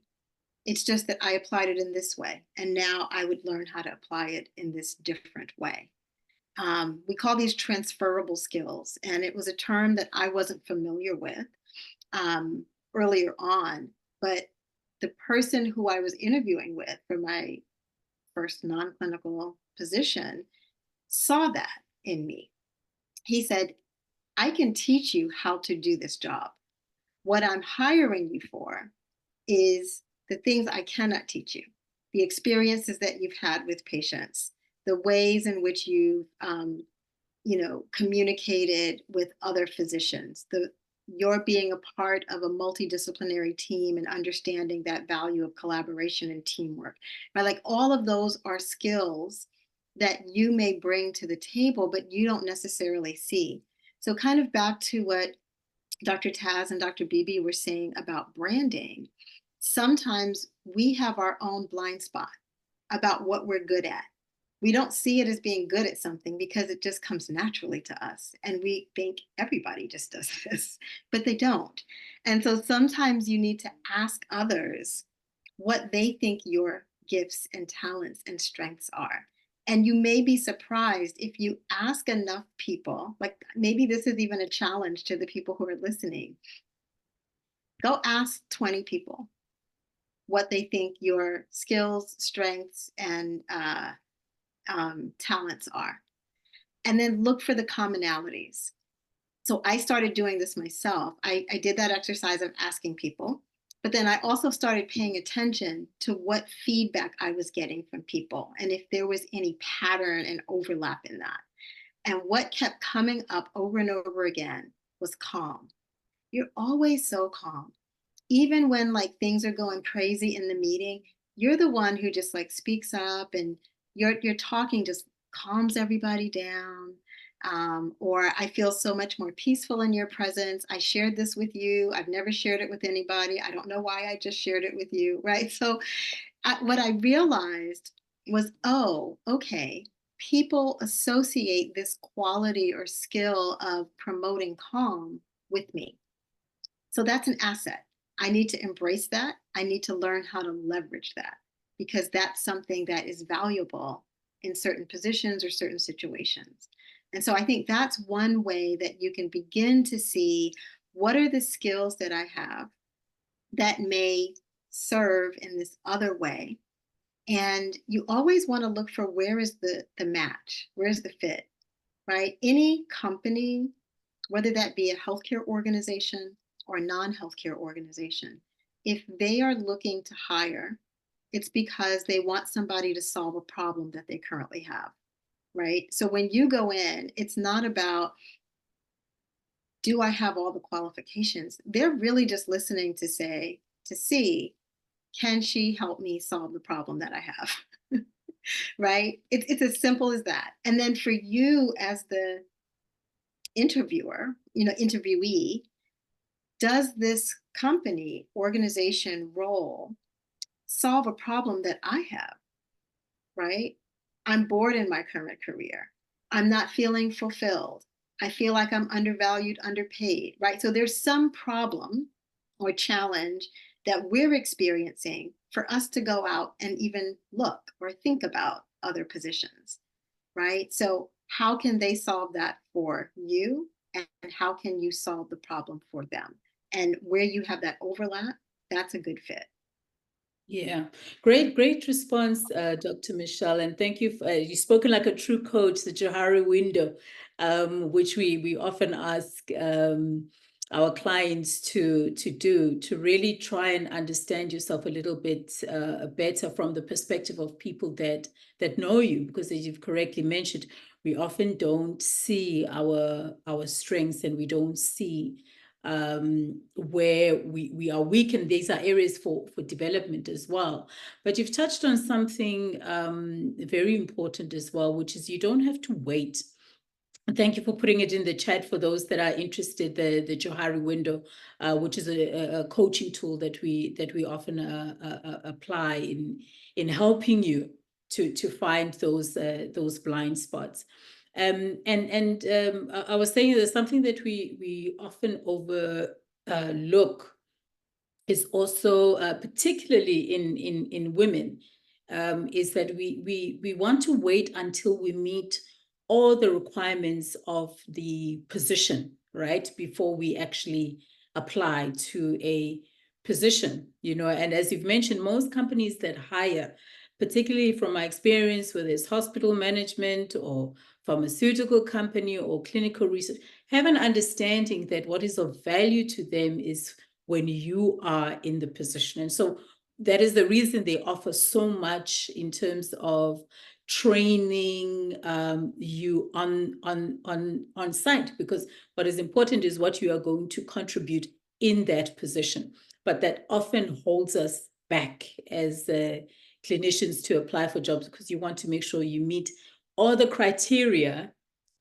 S1: It's just that I applied it in this way. And now I would learn how to apply it in this different way. We call these transferable skills. And it was a term that I wasn't familiar with earlier on. But the person who I was interviewing with for my first non-clinical position saw that in me. He said, I can teach you how to do this job. What I'm hiring you for is the things I cannot teach you, the experiences that you've had with patients, the ways in which you've, communicated with other physicians, your being a part of a multidisciplinary team and understanding that value of collaboration and teamwork, right? Like all of those are skills that you may bring to the table, but you don't necessarily see. So kind of back to what Dr. Taz and Dr. Bibi were saying about branding, sometimes we have our own blind spot about what we're good at. We don't see it as being good at something because it just comes naturally to us. And we think everybody just does this, but they don't. And so sometimes you need to ask others what they think your gifts and talents and strengths are. And you may be surprised if you ask enough people, like maybe this is even a challenge to the people who are listening. Go ask 20 people what they think your skills, strengths, and talents are. And then look for the commonalities. So I started doing this myself. I did that exercise of asking people, but then I also started paying attention to what feedback I was getting from people and if there was any pattern and overlap in that. And what kept coming up over and over again was calm. You're always so calm. Even when like things are going crazy in the meeting, you're the one who just like speaks up and your talking just calms everybody down. Or I feel so much more peaceful in your presence. I shared this with you. I've never shared it with anybody. I don't know why I just shared it with you, right? So what I realized was, oh, okay, people associate this quality or skill of promoting calm with me. So that's an asset. I need to embrace that. I need to learn how to leverage that because that's something that is valuable in certain positions or certain situations. And so I think that's one way that you can begin to see what are the skills that I have that may serve in this other way. And you always want to look for where is the match, where's the fit, right? Any company, whether that be a healthcare organization or a non-healthcare organization, if they are looking to hire, it's because they want somebody to solve a problem that they currently have, right? So when you go in, it's not about, do I have all the qualifications? They're really just listening to see, can she help me solve the problem that I have? Right? It's as simple as that. And then for you as the interviewer, interviewee, does this company, organization, role solve a problem that I have, right? I'm bored in my current career. I'm not feeling fulfilled. I feel like I'm undervalued, underpaid, right? So there's some problem or challenge that we're experiencing for us to go out and even look or think about other positions, right? So how can they solve that for you? And how can you solve the problem for them? And where you have that overlap, that's a good fit.
S2: Yeah, great response, Dr. Michelle, and thank you. You've spoken like a true coach, the Johari window, which we often ask our clients to do, to really try and understand yourself a little bit better from the perspective of people that know you, because as you've correctly mentioned, we often don't see our strengths, and we don't see where we are weak, and these are areas for development as well. But you've touched on something very important as well, which is you don't have to wait. Thank you for putting it in the chat for those that are interested. The Johari window, which is a coaching tool that we often apply in helping you to find those blind spots. I was saying there's something that we often overlook is also particularly in women, is that we want to wait until we meet all the requirements of the position, right, before we actually apply to a position, and as you've mentioned, most companies that hire, particularly from my experience, whether it's hospital management or pharmaceutical company or clinical research, have an understanding that what is of value to them is when you are in the position. And so that is the reason they offer so much in terms of training you on site, because what is important is what you are going to contribute in that position. But that often holds us back as clinicians to apply for jobs, because you want to make sure you meet all the criteria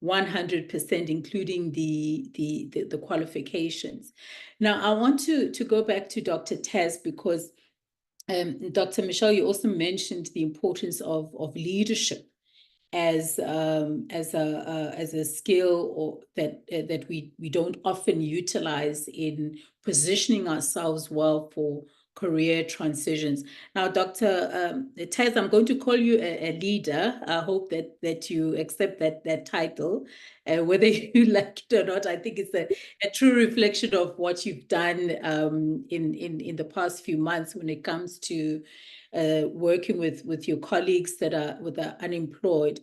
S2: 100%, including the qualifications. Now, I want to go back to Dr. Taz, because Dr. Michelle, you also mentioned the importance of leadership as a skill, or that we don't often utilize in positioning ourselves well for career transitions. Now, Dr. Taz, I'm going to call you a leader. I hope that you accept that title, whether you like it or not. I think it's a true reflection of what you've done in the past few months when it comes to working with your colleagues that are unemployed.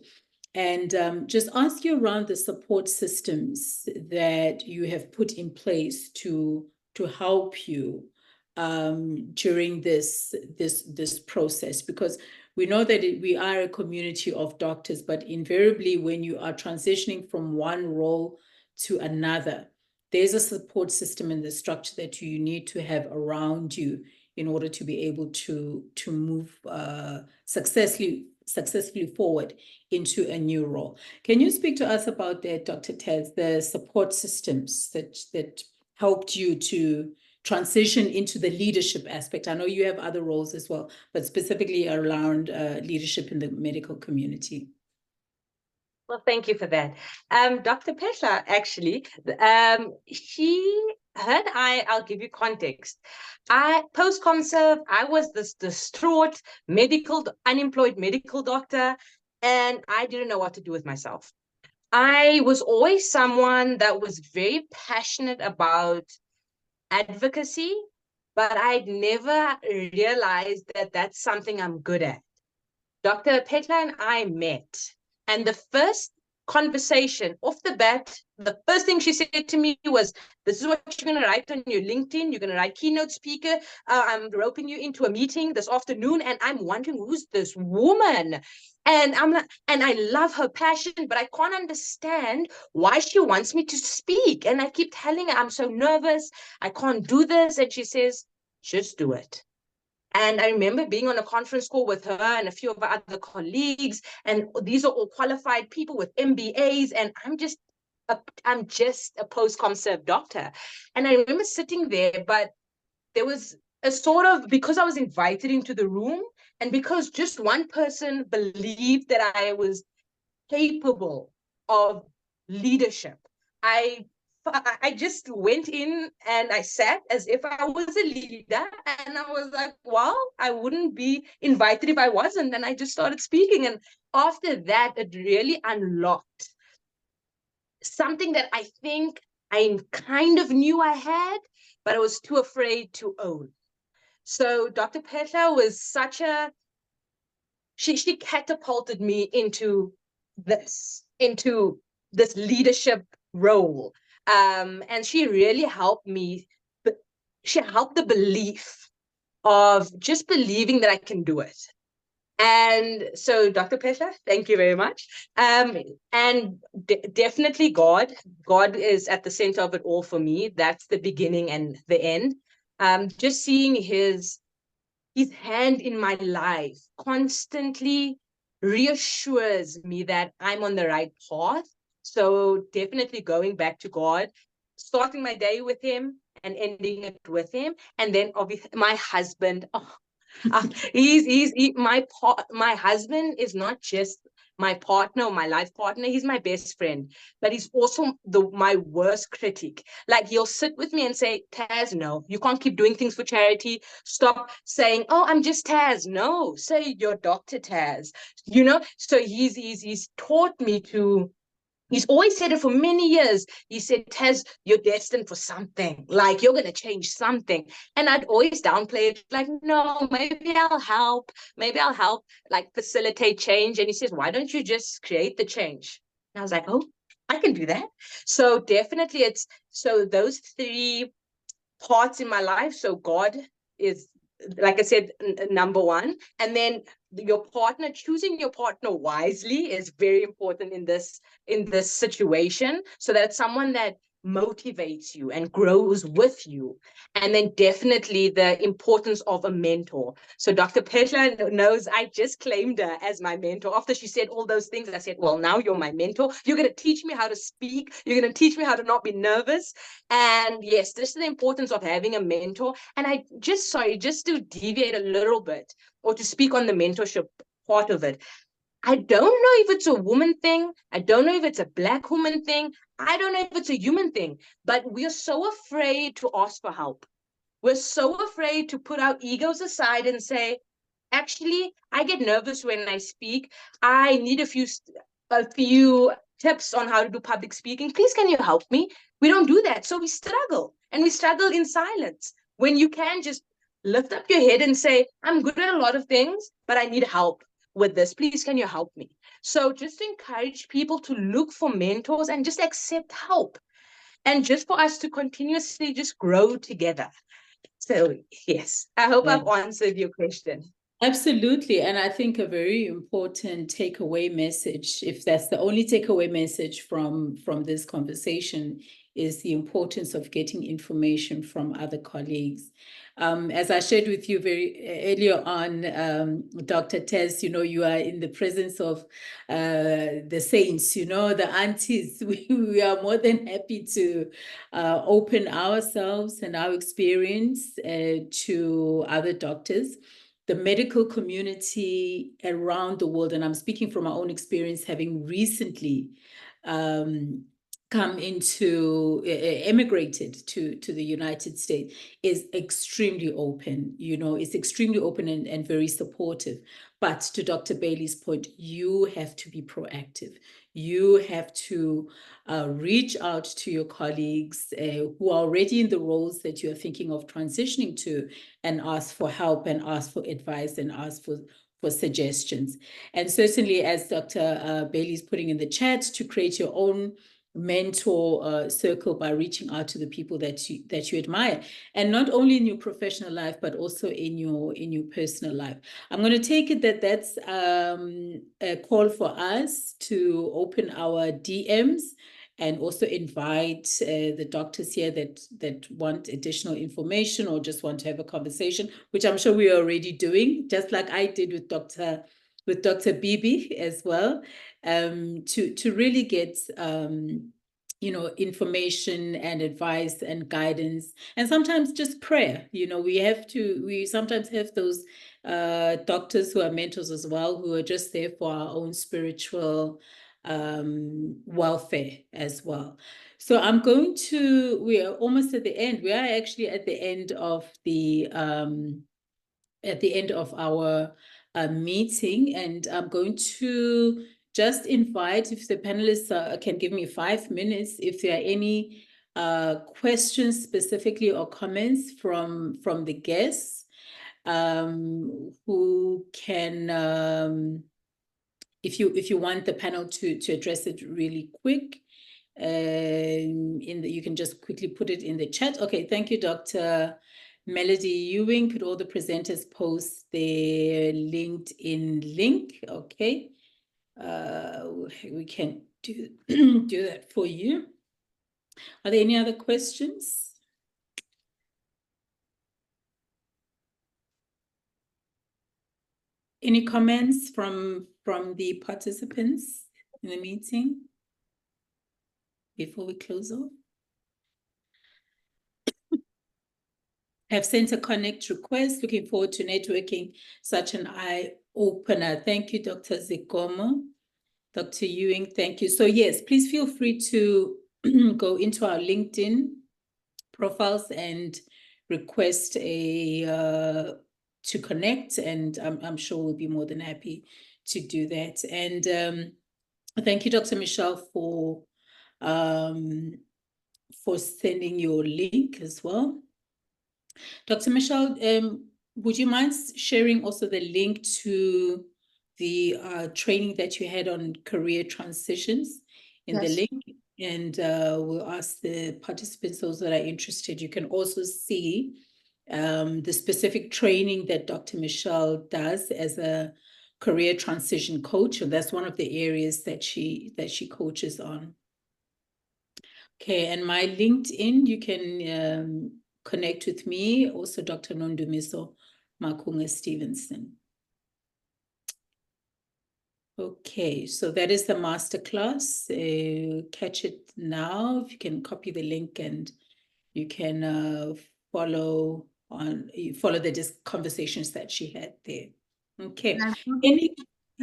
S2: And just ask you around the support systems that you have put in place to help you during this process, because we know that we are a community of doctors, but invariably when you are transitioning from one role to another, there's a support system and the structure that you need to have around you in order to be able to move successfully forward into a new role. Can you speak to us about that, Dr. Taz, the support systems that helped you to transition into the leadership aspect? I know you have other roles as well, but specifically around leadership in the medical community.
S3: Well, thank you for that. Dr. Phetla, actually, I'll give you context. Post-conserve, I was this distraught unemployed medical doctor, and I didn't know what to do with myself. I was always someone that was very passionate about advocacy, but I'd never realized that that's something I'm good at. Dr. Phetla and I met, and the first conversation off the bat, the first thing she said to me was, this is what you're going to write on your LinkedIn. You're going to write keynote speaker. I'm roping you into a meeting this afternoon, and I'm wondering, who's this woman? And I love her passion, but I can't understand why she wants me to speak. And I keep telling her, I'm so nervous. I can't do this. And she says, just do it. And I remember being on a conference call with her and a few of our other colleagues, and these are all qualified people with MBAs, and I'm just I'm just a post-com serve doctor. And I remember sitting there, but there was a sort of, because I was invited into the room, and because just one person believed that I was capable of leadership, I just went in and I sat as if I was a leader, and I was like, well, I wouldn't be invited if I wasn't. And I just started speaking. And after that, it really unlocked something that I think I kind of knew I had, but I was too afraid to own. So Dr. Phetla was such a, she catapulted me into this leadership role. And she really helped me. She helped the belief of just believing that I can do it. And so, Dr. Phetla, thank you very much. And definitely God is at the center of it all for me. That's the beginning and the end. Just seeing his hand in my life constantly reassures me that I'm on the right path. So definitely going back to God, starting my day with him and ending it with him. And then obviously my husband, my husband is not just my partner or my life partner. He's my best friend, but he's also my worst critic. Like, he'll sit with me and say, Taz, no, you can't keep doing things for charity. Stop saying, oh, I'm just Taz. No, say you're Dr. Taz, so he's taught me to. He's always said it for many years. He said, Taz, you're destined for something. Like, you're going to change something. And I'd always downplay it. Like, no, maybe I'll help. Maybe I'll help, like, facilitate change. And he says, why don't you just create the change? And I was like, oh, I can do that. So definitely so those three parts in my life. So God is, like I said, number one. And then your partner, choosing your partner wisely is very important in this situation, so that it's someone that motivates you and grows with you. And then definitely the importance of a mentor. So Dr. Phetla knows I just claimed her as my mentor. After she said all those things, I said, well, now you're my mentor. You're going to teach me how to speak. You're going to teach me how to not be nervous. And yes, this is the importance of having a mentor. And just to deviate a little bit, or to speak on the mentorship part of it, I don't know if it's a woman thing. I don't know if it's a Black woman thing. I don't know if it's a human thing, but we're so afraid to ask for help. We're so afraid to put our egos aside and say, actually, I get nervous when I speak. I need a few tips on how to do public speaking. Please, can you help me? We don't do that. So we struggle, and we struggle in silence, when you can just lift up your head and say, I'm good at a lot of things, but I need help with this. Please, can you help me? So just to encourage people to look for mentors and just accept help, and just for us to continuously just grow together. So yes, I hope I've answered your question.
S2: Absolutely. And I think a very important takeaway message, if that's the only takeaway message from this conversation, is the importance of getting information from other colleagues. As I shared with you very earlier on, Dr. Tess, you are in the presence of the saints, the aunties. We are more than happy to open ourselves and our experience to other doctors. The medical community around the world, and I'm speaking from my own experience, having recently emigrated to the United States, is extremely open. It's extremely open and very supportive. But to Dr. Bailey's point, you have to be proactive. You have to reach out to your colleagues who are already in the roles that you're thinking of transitioning to, and ask for help, and ask for advice, and ask for suggestions. And certainly, as Dr. Bailey's putting in the chat, to create your own mentor circle by reaching out to the people that you admire, and not only in your professional life, but also in your personal life. I'm going to take it that's a call for us to open our DMs, and also invite the doctors here that want additional information, or just want to have a conversation, which I'm sure we are already doing, just like I did with Dr. Bibi as well, to really get information and advice and guidance, and sometimes just prayer. We sometimes have those doctors who are mentors as well, who are just there for our own spiritual welfare as well. So we are almost at the end. We are actually at the end of our meeting, and I'm going to just invite, if the panelists can give me 5 minutes, if there are any questions specifically or comments from the guests, who can, if you want the panel to address it really quick, you can just quickly put it in the chat. Okay, thank you, Dr. Melody Ewing. Could all the presenters post their LinkedIn link? Okay, we can do that for you. Are there any other questions? Any comments from the participants in the meeting before we close off? Have sent a connect request. Looking forward to networking. Such an eye-opener. Thank you, Dr. Zikomo. Dr. Ewing, thank you. So yes, please feel free to go into our LinkedIn profiles and request to connect, and I'm sure we'll be more than happy to do that. And thank you, Dr. Michelle, for sending your link as well. Dr. Michelle, would you mind sharing also the link to the training that you had on career transitions in the link? And we'll ask the participants, those that are interested. You can also see the specific training that Dr. Michelle does as a career transition coach, and that's one of the areas that she coaches on. Okay, and my LinkedIn, you can connect with me, also Dr. Nondumiso Makhunga-Stevenson. Okay, so that is the masterclass. Catch it now. If you can copy the link, and you can follow the conversations that she had there. Okay.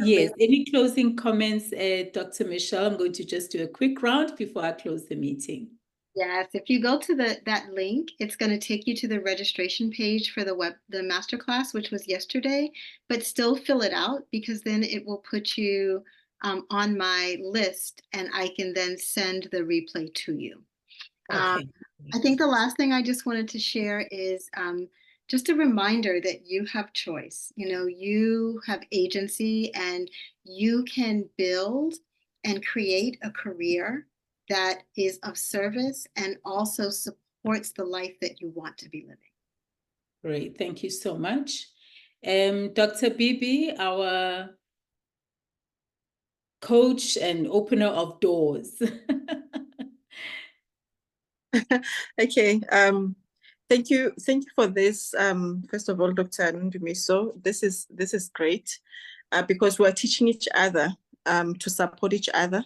S2: Any closing comments, Dr. Michelle? I'm going to just do a quick round before I close the meeting.
S1: Yes, if you go to that link, it's going to take you to the registration page for the masterclass, which was yesterday, but still fill it out, because then it will put you on my list, and I can then send the replay to you.
S2: Okay.
S1: I think the last thing I just wanted to share is just a reminder that you have choice. You have agency, and you can build and create a career that is of service and also supports the life that you want to be living.
S2: Great, thank you so much. Dr. Bibi, our coach and opener of doors.
S4: Okay, thank you for this. First of all, Dr. Nondumiso, this is great because we're teaching each other to support each other.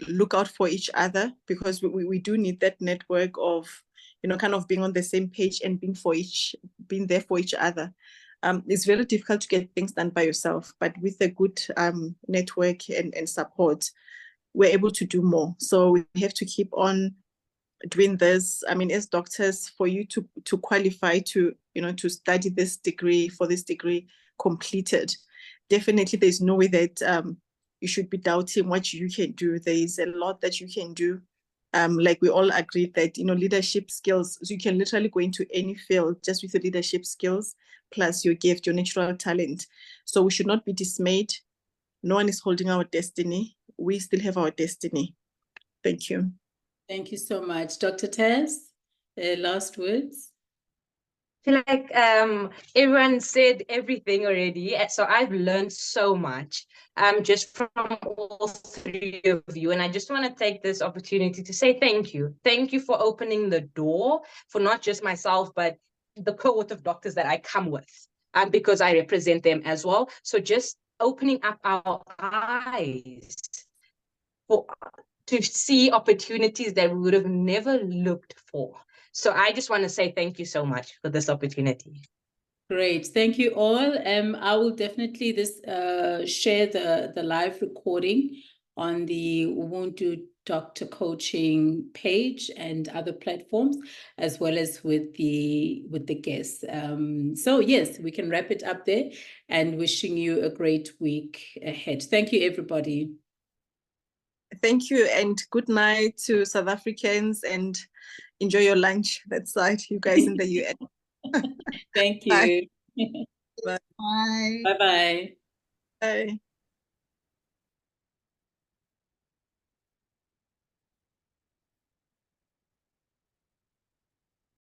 S4: Look out for each other, because we do need that network of, kind of being on the same page and being there for each other. It's very difficult to get things done by yourself, but with a good network and support, we're able to do more. So we have to keep on doing this. I mean, as doctors, for you to qualify to study this degree, for this degree completed, definitely there's no way that you should be doubting what you can do. There is a lot that you can do. Like we all agreed that, leadership skills, so you can literally go into any field just with the leadership skills, plus your gift, your natural talent. So we should not be dismayed. No one is holding our destiny. We still have our destiny. Thank you.
S2: Thank you so much. Dr. Tess, last words?
S3: I feel like everyone said everything already. So I've learned so much just from all three of you. And I just want to take this opportunity to say thank you. Thank you for opening the door for not just myself, but the cohort of doctors that I come with, because I represent them as well. So just opening up our eyes to see opportunities that we would have never looked for. So I just want to say thank you so much for this opportunity.
S2: Great, thank you all. I will definitely share the live recording on the Ubuntu Doctor Coaching page and other platforms, as well as with the guests. So yes, we can wrap it up there, and wishing you a great week ahead. Thank you, everybody.
S4: Thank you, and good night to South Africans, and enjoy your lunch that side, you guys in the US.
S2: Thank
S4: Bye.
S2: you.
S1: Bye.
S2: Bye-bye.
S4: Bye.